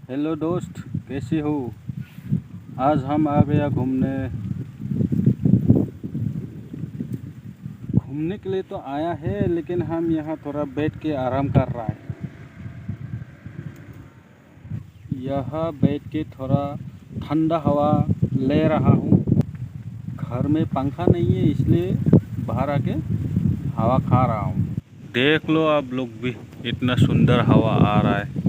Hello दोस्त, कैसे हो। आज हम आ गया घूमने के लिए तो आया है, लेकिन हम यहाँ थोड़ा बैठ के आराम कर रहा है। यहाँ बैठ के थोड़ा ठंडा हवा ले रहा हूँ। घर में पंखा नहीं है, इसलिए बाहर आके हवा खा रहा हूँ। देख लो आप लोग भी, इतना सुंदर हवा आ रहा है।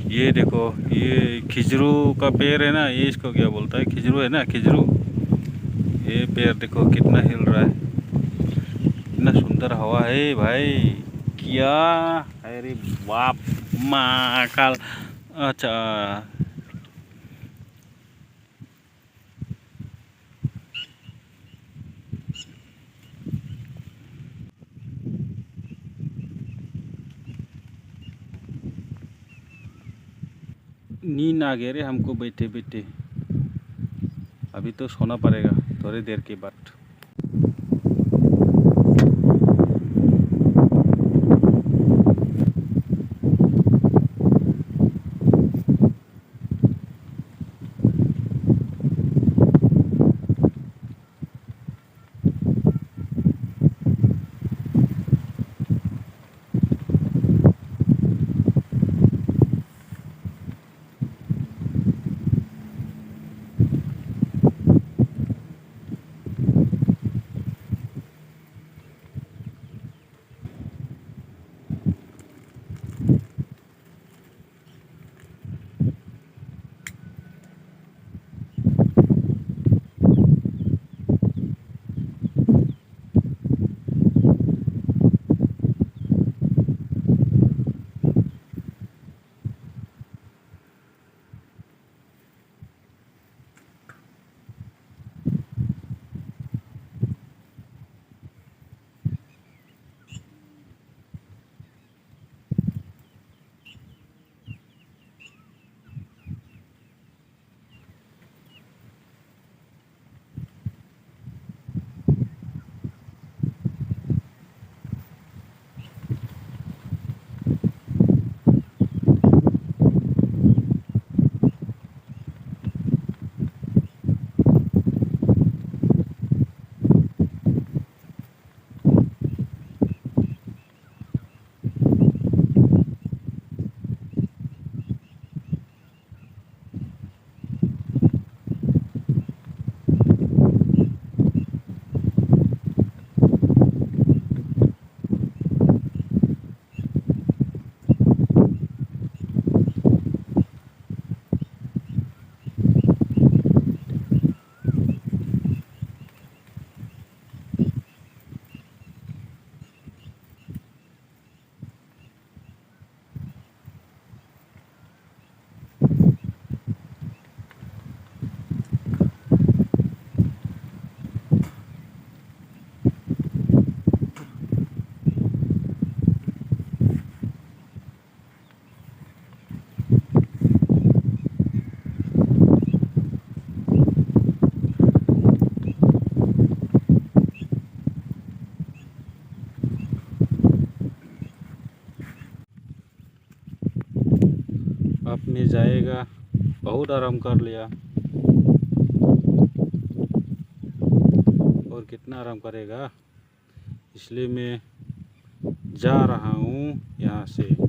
ये देखो, ये खिजरू का पेड़ है ना, ये इसको क्या बोलता है, खिजरू है ना, खिजरू। ये पेड़ देखो कितना हिल रहा है, इतना सुंदर हवा है भाई। क्या, अरे बाप माँ काल। अच्छा, नींद आ गया रे हमको बैठे बैठे। अभी तो सोना पड़ेगा थोड़ी देर के बाद। अपने जाएगा, बहुत आराम कर लिया और कितना आराम करेगा, इसलिए मैं जा रहा हूँ यहाँ से।